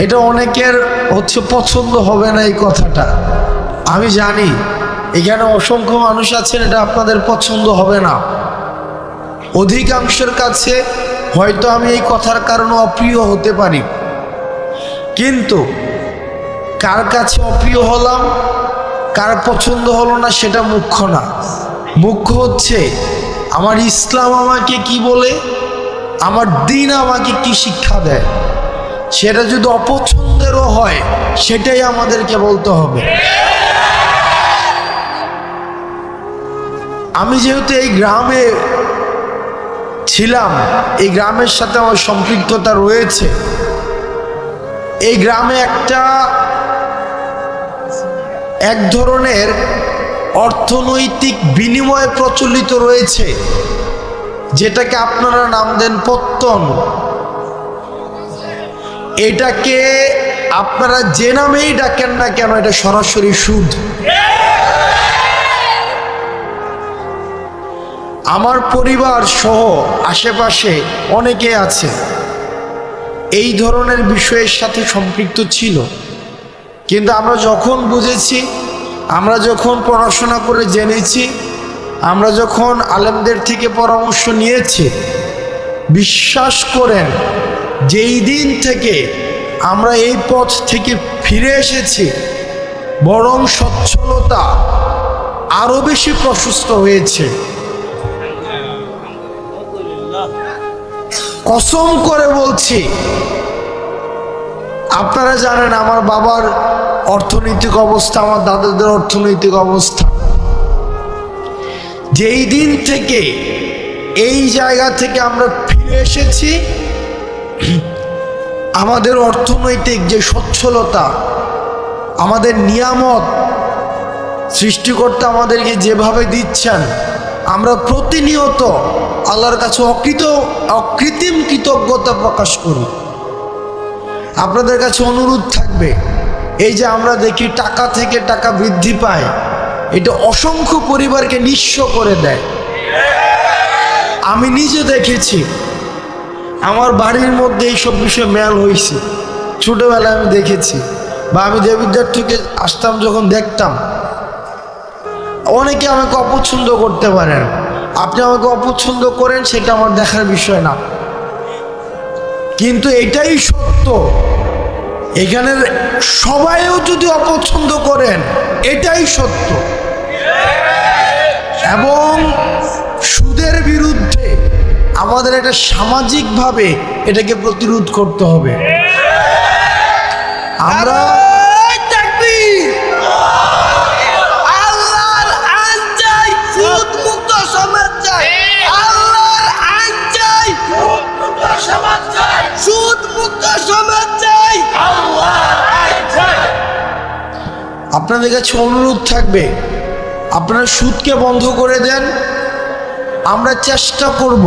এটা অনেকের পছন্দ হবে না এই কথাটা, আমি জানি। এখানে অসংখ্য মানুষ আছেন, এটা আপনাদের পছন্দ হবে না। অধিকাংশের কাছে হয়তো আমি এই কথার কারণে অপ্রিয় হতে পারি, কিন্তু কার কাছে অপ্রিয় হলাম, কার পছন্দ হলো না সেটা মুখ্য না। মুখ্য হচ্ছে আমার ইসলাম আমাকে কি বলে, আমার দ্বীন আমাকে কি শিক্ষা দেয়। সেটা যদি অপছন্দেরও হয় সেটাই আমাদেরকে বলতে হবে। আমি যেহেতু এই গ্রামে ছিলাম, এই গ্রামের সাথে আমার সম্পৃক্ততা রয়েছে। এই গ্রামে এক ধরনের অর্থনৈতিক বিনিময় প্রচলিত রয়েছে, যেটাকে আপনারা নাম দেন পত্তন। এটাকে আপনারা যে নামেই ডাকেন না কেন, এটা সরাসরি সুদ। আমার পরিবার সহ আশেপাশে অনেকে আছে এই ধরনের বিষয়ের সাথে সম্পৃক্ত ছিল, কিন্তু আমরা যখন বুঝেছি, আমরা যখন পড়াশোনা করে জেনেছি, আমরা যখন আলেমদের থেকে পরামর্শ নিয়েছি, বিশ্বাস করেন যেই দিন থেকে আমরা এই পথ থেকে ফিরে এসেছি, বরং সচ্ছলতা আরো বেশি প্রশস্ত হয়েছে। কসম করে বলছি, আপনারা জানেন আমার বাবার অর্থনৈতিক অবস্থা, আমার দাদাদের অর্থনৈতিক অবস্থা। যেই দিন থেকে এই জায়গা থেকে আমরা ফিরে এসেছি, আমাদের অর্থনৈতিক যে সচ্ছলতা, আমাদের নিয়ামত সৃষ্টিকর্তা আমাদেরকে যেভাবে দিচ্ছেন, আমরা প্রতিনিয়ত আল্লাহর কাছে অকৃত্রিম কৃতজ্ঞতা প্রকাশ করি। আপনাদের কাছে অনুরোধ থাকবে, এই যে আমরা দেখি টাকা থেকে টাকা বৃদ্ধি পায়, এটা অসংখ্য পরিবারকে নিঃস্ব করে দেয়। আমি নিজে দেখেছি, আমার বাড়ির মধ্যে এইসব বিষয়ে মেল হয়েছে। ছোটবেলায় আমি দেখেছি, বা আমি দেবিদ্বার থেকে আসতাম যখন দেখতাম। অনেকে আমাকে অপছন্দ করতে পারেন, আপনি আমাকে অপছন্দ করেন, সেটা আমার দেখার বিষয় না, কিন্তু এটাই সত্য। এখানের সবাইও যদি অপছন্দ করেন, এটাই সত্য। এবং সুদের বিরুদ্ধে আমাদের একটা সামাজিকভাবে এটাকে প্রতিরোধ করতে হবে। আমরা আপনাদের কাছে অনুরোধ থাকবে, আপনারা সুদকে বন্ধ করে দেন। আমরা চেষ্টা করব,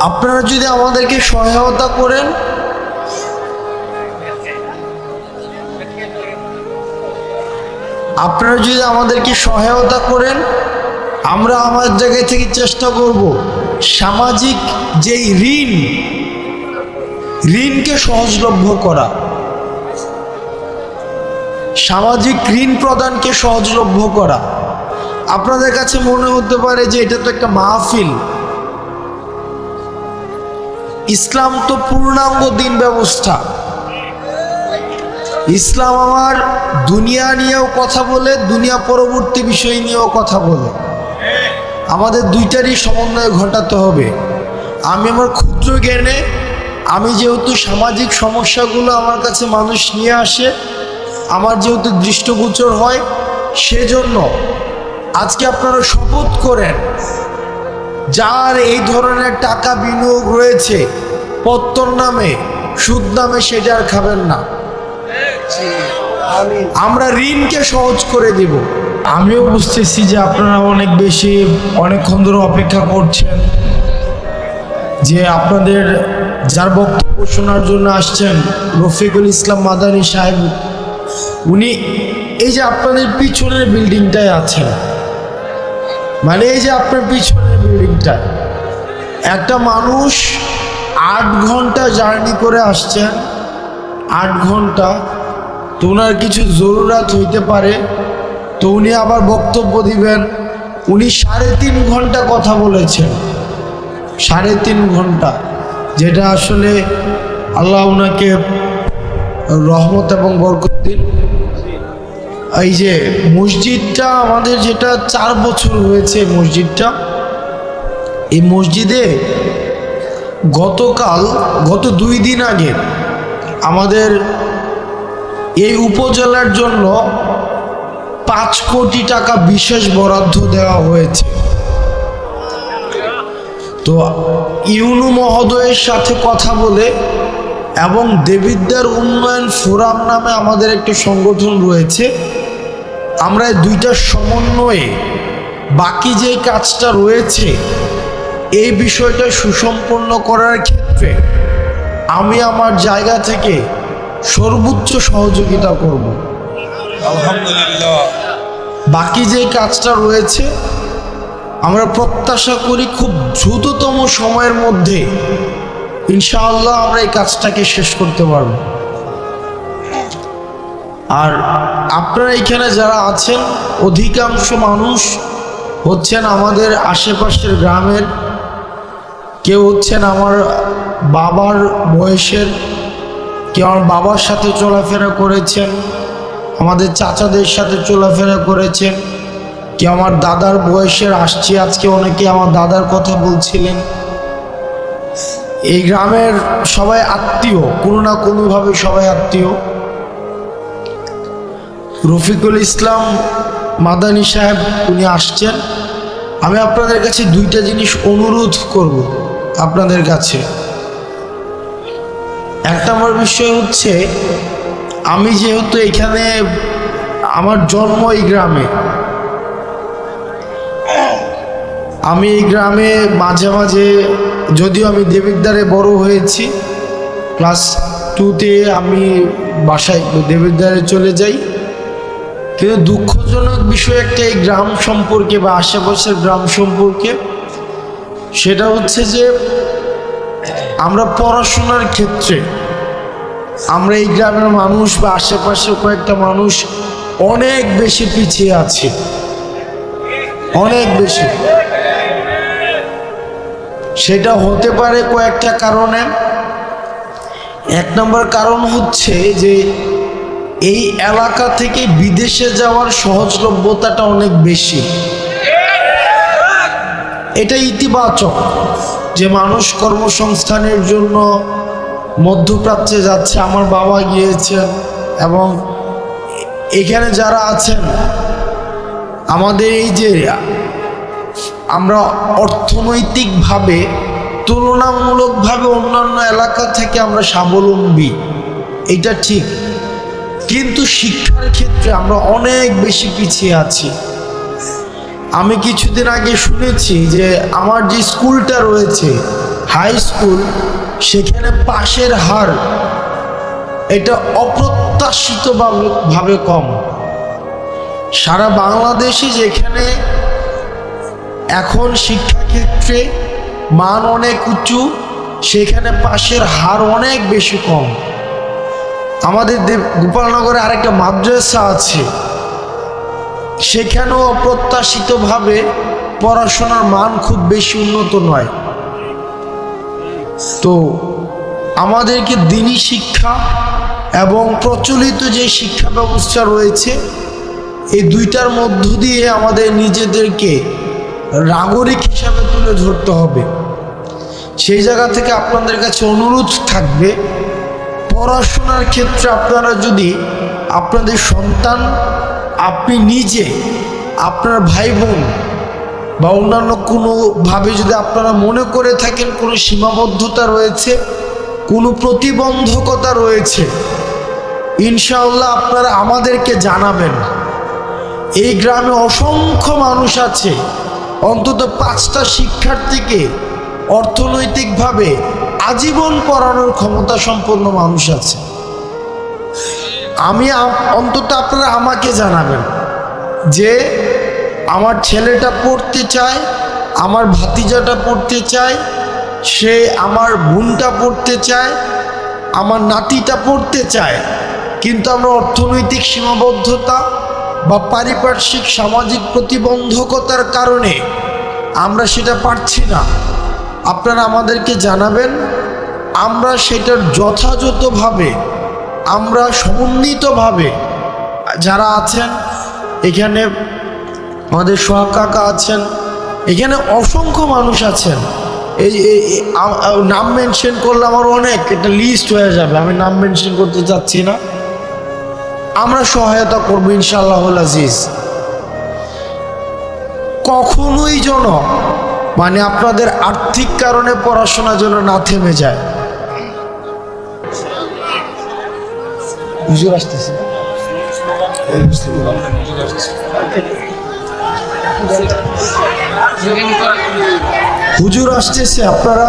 আপনারা যদি আমাদেরকে সহায়তা করেন, আমরা আমার জায়গা থেকে চেষ্টা করব সামাজিক যেই ঋণকে সহজলভ্য করা, সামাজিক ঋণ প্রদানকে সহজলভ্য করা। আপনাদের কাছে মনে হতে পারে যে এটা তো একটা মাহফিল। ইসলাম তো পূর্ণাঙ্গ দিন ব্যবস্থা। ইসলাম আমার দুনিয়া নিয়েও কথা বলে, দুনিয়া পরবর্তী বিষয় নিয়েও কথা বলে। আমাদের দুইটারই সমন্বয় ঘটাতে হবে। আমি আমার ক্ষুদ্র জ্ঞানে, আমি যেহেতু সামাজিক সমস্যাগুলো আমার কাছে মানুষ নিয়ে আসে, আমার যেহেতু দৃষ্টগোচর হয়, সেজন্য আজকে আপনারা শপথ করেন, যার এই ধরনের টাকা বিনিয়োগ রয়েছে পত্তন নামে, সুদ নামে, সেটা আর খাবেন না। আমরা ঋণকে সহজ করে দেব। আমিও বুঝতেছি যে আপনারা অনেকক্ষণ ধরে অপেক্ষা করছেন, যে আপনাদের যার বক্তব্য শোনার জন্য আসছেন, রফিকুল ইসলাম মাদানী সাহেব, উনি এই যে আপনাদের পিছনের বিল্ডিংটায় আছেন, মানে এই যে আপনার পিছনের বিল্ডিংটা, একটা মানুষ 8 ঘন্টা জার্নি করে আসছেন, 8 ঘন্টা। তো ওনার কিছু জরুরত হইতে পারে, তো উনি আবার বক্তব্য দিবেন। উনি 3.5 ঘন্টা কথা বলেছেন, 3.5 ঘন্টা, যেটা আসলে আল্লাহ ওনাকে রহমত এবং বরকত দিন। এই যে মসজিদটা আমাদের, যেটা 4 বছর হয়েছে মসজিদটা, এই মসজিদে গত 2 দিন আগে আমাদের এই উপজেলার জন্য 5 কোটি টাকা বিশেষ বরাদ্দ দেওয়া হয়েছে। তো ইউনু মহোদয়ের সাথে কথা বলে এবং দেবিদ্বার উন্নয়ন ফোরাম নামে আমাদের একটি সংগঠন রয়েছে, আমরা এই দুইটার সমন্বয়ে বাকি যে কাজটা রয়েছে এই বিষয়টা সুসম্পন্ন করার ক্ষেত্রে আমি আমার জায়গা থেকে সর্বোচ্চ সহযোগিতা করব। আলহামদুলিল্লাহ। বাকি যে কাজটা রয়েছে আমরা প্রত্যাশা করি খুব দ্রুততম সময়ের মধ্যে ইনশাআল্লাহ আমরা এই কাজটাকে শেষ করতে পারব। আর আপনারা এখানে যারা আছেন অধিকাংশ মানুষ হচ্ছেন আমাদের আশেপাশের গ্রামের, কেউ হচ্ছেন আমার বাবার বয়সের, কেউ আমার বাবার সাথে চলাফেরা করেছেন, আমাদের চাচাদের সাথে চলাফেরা করেছেন, কেউ আমার দাদার বয়সের, আসছি আজকে অনেকে আমার দাদার কথা বলছিলেন। এই গ্রামের সবাই আত্মীয়, কোনো না কোনোভাবে সবাই আত্মীয়। রফিকুল ইসলাম মাদানী সাহেব উনি আসছেন। আমি আপনাদের কাছে 2টা জিনিস অনুরোধ করব আপনাদের কাছে। 1 নম্বর বিষয় হচ্ছে, আমি যেহেতু এখানে, আমার জন্ম এই গ্রামে, আমি এই গ্রামে মাঝে মাঝে, যদিও আমি দেবিদ্বারে বড় হয়েছি, ক্লাস 2তে আমি বাসায় দেবিদ্বারে চলে যাই, কিন্তু দুঃখজনক বিষয় একটা এই গ্রাম সম্পর্কে বা আশেপাশের গ্রাম সম্পর্কে, সেটা হচ্ছে যে আমরা পড়াশোনার ক্ষেত্রে আমরা এই গ্রামের মানুষ বা আশেপাশের কয়েকটা মানুষ অনেক বেশি পিছিয়ে আছি, অনেক বেশি। সেটা হতে পারে কয়েকটা কারণে। 1 নম্বর কারণ হচ্ছে যে এই এলাকা থেকে বিদেশে যাওয়ার সহজলভ্যতাটা অনেক বেশি। এটা ইতিবাচক যে মানুষ কর্মসংস্থানের জন্য মধ্যপ্রাচ্যে যাচ্ছে, আমার বাবা গিয়েছেন, এবং এখানে যারা আছেন আমাদের এই যে আমরা অর্থনৈতিকভাবে তুলনামূলকভাবে অন্যান্য এলাকা থেকে আমরা স্বাবলম্বী, এটা ঠিক, কিন্তু শিক্ষার ক্ষেত্রে আমরা অনেক বেশি পিছিয়ে আছি। আমি কিছুদিন আগে শুনেছি যে আমার যে স্কুলটা রয়েছে হাই স্কুল, সেখানে পাশের হার এটা অপ্রত্যাশিতভাবে কম। সারা বাংলাদেশে যেখানে এখন শিক্ষাক্ষেত্রে মান অনেক উঁচু, সেখানে পাশের হার অনেক বেশি কম। আমাদের গোপালনগরে আরেকটা মাদ্রাসা আছে, সেখানেও অপ্রত্যাশিতভাবে পড়াশোনার মান খুব বেশি উন্নত নয়। তো আমাদেরকে দিনী শিক্ষা এবং প্রচলিত যে শিক্ষা ব্যবস্থা রয়েছে এই দুইটার মধ্য দিয়ে আমাদের নিজেদেরকে নাগরিক হিসাবে তুলে ধরতে হবে। সেই জায়গা থেকে আপনাদের কাছে অনুরোধ থাকবে, পড়াশোনার ক্ষেত্রে আপনারা যদি আপনাদের সন্তান, আপনি নিজে, আপনার ভাই বোন বা অন্যান্য কোনোভাবে যদি আপনারা মনে করে থাকেন কোনো সীমাবদ্ধতা রয়েছে, কোনো প্রতিবন্ধকতা রয়েছে, ইনশাআল্লাহ আপনারা আমাদেরকে জানাবেন। এই গ্রামে অসংখ্য মানুষ আছে, অন্তত 5টা শিক্ষার্থীকে অর্থনৈতিকভাবে আজীবন পড়ানোর ক্ষমতা সম্পন্ন মানুষ আছে। আমি অন্তত আপনারা আমাকে জানাবেন যে আমার ছেলেটা পড়তে চায়, আমার ভাতিজাটা পড়তে চায়, সে আমার বোনটা পড়তে চায়, আমার নাতিটা পড়তে চায়, কিন্তু আমরা অর্থনৈতিক সীমাবদ্ধতা বা পারিপার্শ্বিক সামাজিক প্রতিবন্ধকতার কারণে আমরা সেটা পারছি না। আপনারা আমাদেরকে জানাবেন, আমরা সেটার যথাযথভাবে, আমরা সমন্বিতভাবে যারা আছেন, এখানে আমাদের সোহাগ কাকা আছেন, এখানে অসংখ্য মানুষ আছেন, নাম মেনশন করলে আমার অনেক একটা লিস্ট হয়ে যাবে, আমি নাম মেনশন করতে চাচ্ছি না। আমরা সহায়তা করব ইনশাআল্লাহুল আজিজ। কখনোই যেন মানে আপনাদের আর্থিক কারণে পড়াশোনা যেন না থেমে যায়। হুজুর আসতেছে, হুজুর আসতেছে, আপনারা